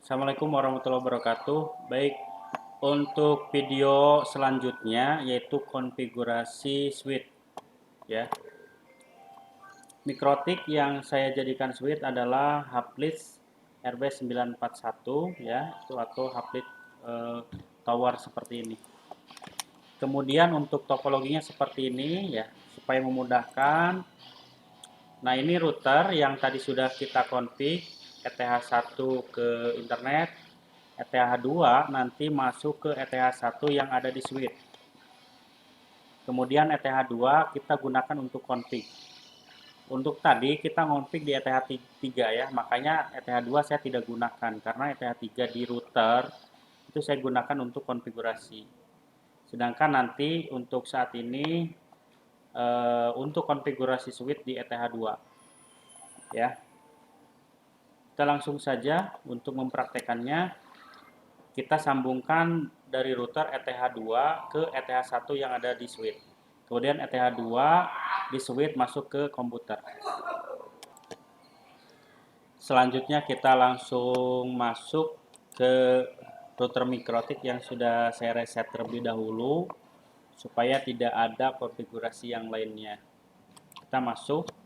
Assalamualaikum warahmatullahi wabarakatuh. Baik, untuk video selanjutnya yaitu konfigurasi switch ya. Mikrotik yang saya jadikan switch adalah Haplis RB941 ya, itu atau Haplis tower seperti ini. Kemudian untuk topologinya seperti ini ya, supaya memudahkan. Nah, ini router yang tadi sudah kita config ETH1 ke internet, ETH2 nanti masuk ke ETH1 yang ada di switch. Kemudian ETH2 kita gunakan untuk config. Untuk tadi kita config di ETH3 ya, makanya ETH2 saya tidak gunakan karena ETH3 di router itu saya gunakan untuk konfigurasi. Sedangkan nanti untuk saat ini untuk konfigurasi switch di ETH2 ya. Kita langsung saja untuk mempraktekannya. Kita sambungkan dari router ETH2 ke ETH1 yang ada di switch. Kemudian ETH2 di switch masuk ke komputer. Selanjutnya kita langsung masuk ke router mikrotik yang sudah saya reset terlebih dahulu supaya tidak ada konfigurasi yang lainnya. Kita masuk.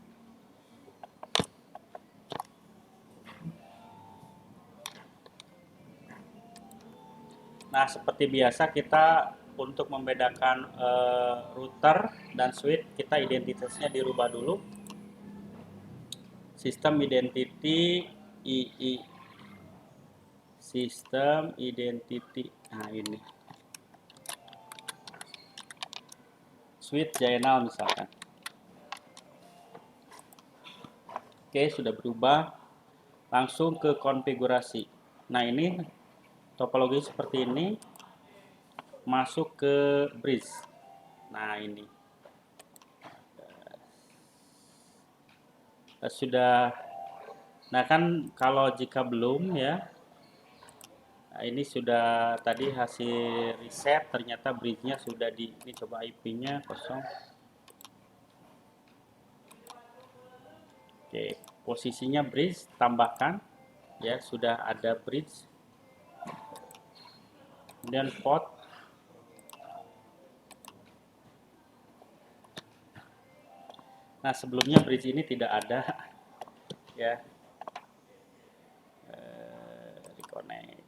Nah, seperti biasa kita untuk membedakan router dan switch, kita identitasnya dirubah dulu. Sistem identity II. Sistem identity. Nah, ini. Switch Jainal misalkan. Oke, sudah berubah. Langsung ke konfigurasi. Nah, ini topologi seperti ini. Masuk ke bridge. Nah, ini. Sudah. Nah, kan kalau jika belum ya. Nah, ini sudah tadi hasil riset, ternyata bridge-nya sudah ini coba IP-nya kosong. Oke, posisinya bridge tambahkan ya, sudah ada bridge. Kemudian port. Nah, sebelumnya bridge ini tidak ada ya. Reconnect.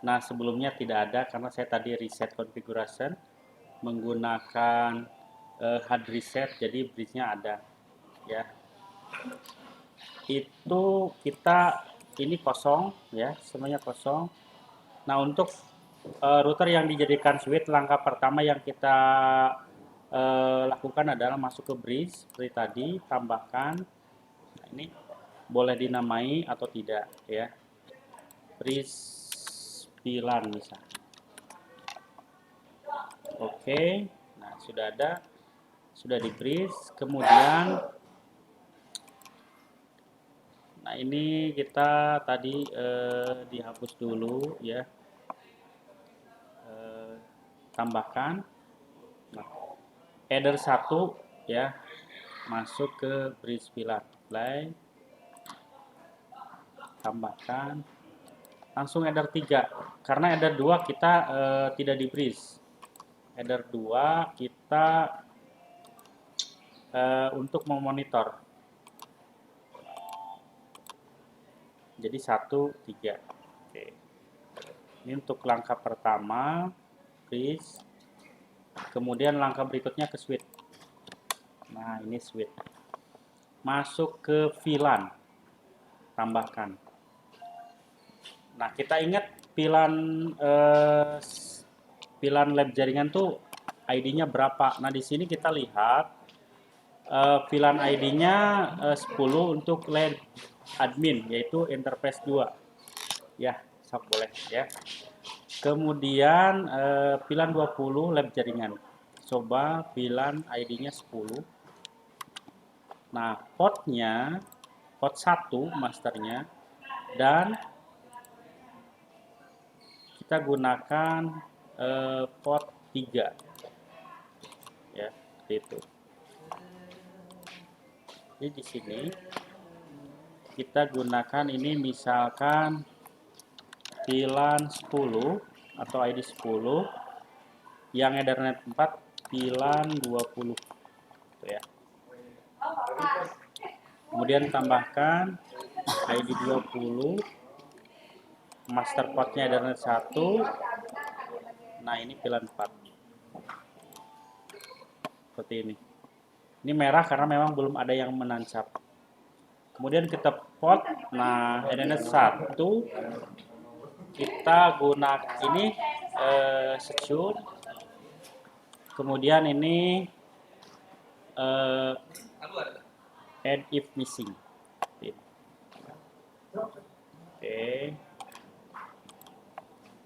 Nah, sebelumnya tidak ada karena saya tadi reset configuration menggunakan hard reset, jadi bridge-nya ada ya. Itu kita ini kosong ya, semuanya kosong. Nah, untuk router yang dijadikan switch, langkah pertama yang kita lakukan adalah masuk ke bridge seperti tadi, tambahkan. Nah, ini boleh dinamai atau tidak ya. Bridge VLAN misalnya. Oke, nah sudah ada, sudah di bridge. Kemudian, nah ini kita tadi dihapus dulu ya. Tambahkan. Nah, header 1 ya masuk ke bridge VLAN. Play. Tambahkan. Langsung header 3. Karena header 2 kita tidak di bridge. Header 2 kita untuk memonitor. Jadi 1, 3. Oke. Ini untuk langkah pertama, bridge. Kemudian langkah berikutnya ke switch. Nah, ini switch. Masuk ke VLAN. Tambahkan. Nah, kita ingat VLAN lab jaringan tuh ID-nya berapa. Nah, di sini kita lihat VLAN ID-nya 10 untuk LAN admin, yaitu interface 2. Ya, sok boleh ya. Kemudian VLAN 20 lab jaringan. Coba VLAN ID-nya 10. Nah, portnya port 1 masternya, dan kita gunakan port 3 ya, seperti itu. Jadi di sini kita gunakan ini misalkan VLAN 10 atau ID 10 yang Ethernet 4 VLAN 20 gitu ya. Kemudian tambahkan ID 20, master portnya Ethernet 1. Nah, ini VLAN 4. Seperti ini. Ini merah karena memang belum ada yang menancap. Kemudian kita port. Nah, Ethernet 1 kita gunakan ini secure. Kemudian ini add if missing. Oke.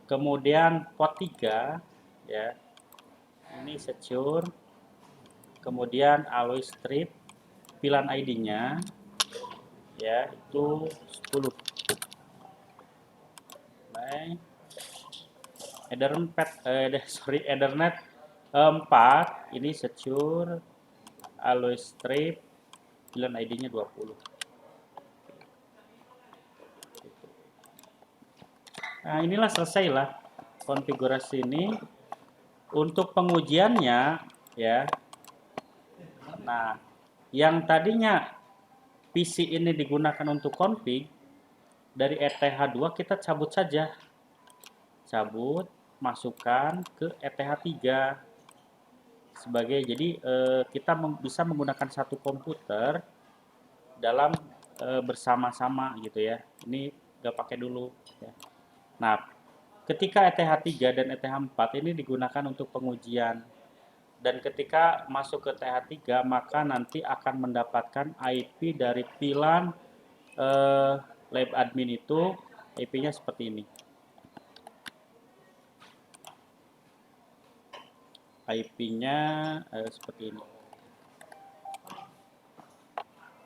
Kemudian port 3 ya. Ini secure. Kemudian alloy strip, VLAN ID-nya ya itu 10. Baik. Ethernet 4 ini secure, alloy strip, VLAN ID-nya 20. Nah, inilah selesai lah konfigurasi ini. Untuk pengujiannya ya. Nah, yang tadinya PC ini digunakan untuk config, dari ETH2 kita cabut saja. Cabut, masukkan ke ETH3 sebagai, jadi kita bisa menggunakan satu komputer dalam bersama-sama gitu ya. Ini nggak pakai dulu ya. Nah, ketika ETH3 dan ETH4 ini digunakan untuk pengujian, dan ketika masuk ke ETH3 maka nanti akan mendapatkan IP dari VLAN lab admin itu. IP-nya seperti ini. IP-nya seperti ini.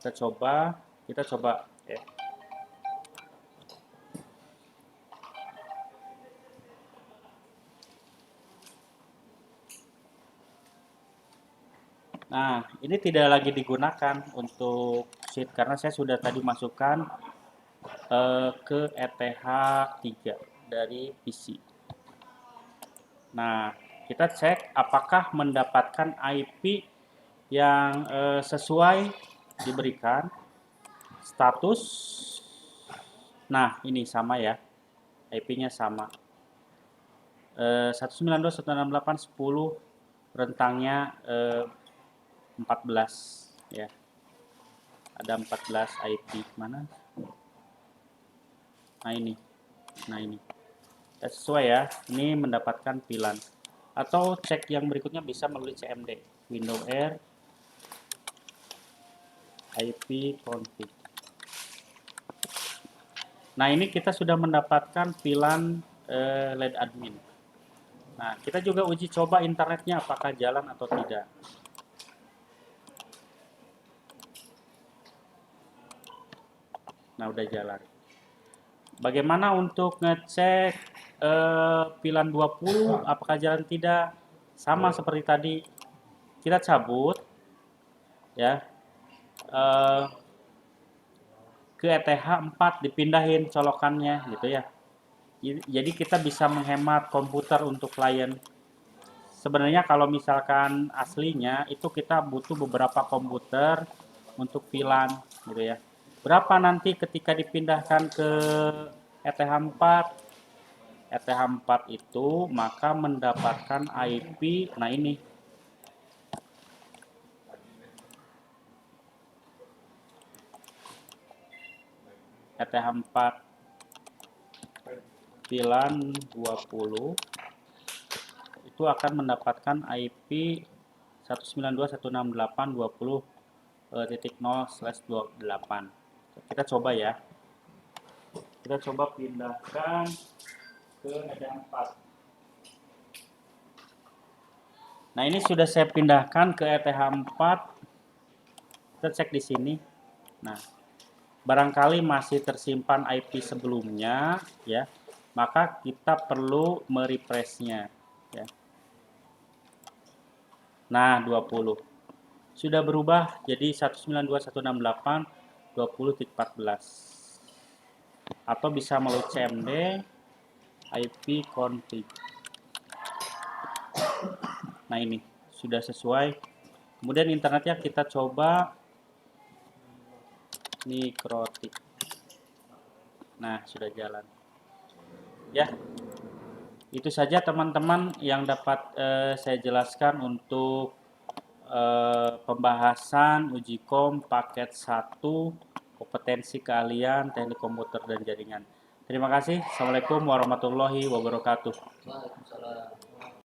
Kita coba ya. Nah, ini tidak lagi digunakan untuk sheet karena saya sudah tadi masukkan ke ETH3 dari PC. Nah, kita cek apakah mendapatkan IP yang sesuai diberikan. Status. Nah, ini sama ya. IP-nya sama. 192.168.10, rentangnya 14 ya. Ada 14 IP mana? Nah, ini. Sesuai ya. Ini mendapatkan VLAN. Atau cek yang berikutnya bisa melalui CMD, Windows R IP config. Nah, ini kita sudah mendapatkan VLAN LED admin. Nah, kita juga uji coba internetnya apakah jalan atau tidak. Nah, udah jalan. Bagaimana untuk ngecek VLAN 20 apakah jalan tidak? Sama seperti tadi. Kita cabut ya. Ke ETH4 dipindahin colokannya gitu ya. Jadi kita bisa menghemat komputer untuk klien. Sebenarnya kalau misalkan aslinya itu kita butuh beberapa komputer untuk VLAN gitu ya. Berapa nanti ketika dipindahkan ke ETH4? ETH4 itu maka mendapatkan IP, nah ini. ETH4 VLAN 20 itu akan mendapatkan IP 192.168.20.0/28. Kita coba ya. Kita coba pindahkan ke ETH4. Nah, ini sudah saya pindahkan ke ETH4. Kita cek di sini. Nah, barangkali masih tersimpan IP sebelumnya ya. Maka kita perlu merefreshnya ya. Nah, 20. sudah berubah jadi 192.168.20.14 atau bisa melalui cmd ipconfig. Nah, ini sudah sesuai. Kemudian internetnya kita coba Nikrotik. Nah, sudah jalan. Ya, itu saja teman-teman yang dapat saya jelaskan untuk pembahasan uji kom paket 1 kompetensi keahlian teknik komputer dan jaringan. Terima kasih. Assalamualaikum warahmatullahi wabarakatuh. Waalaikumsalam.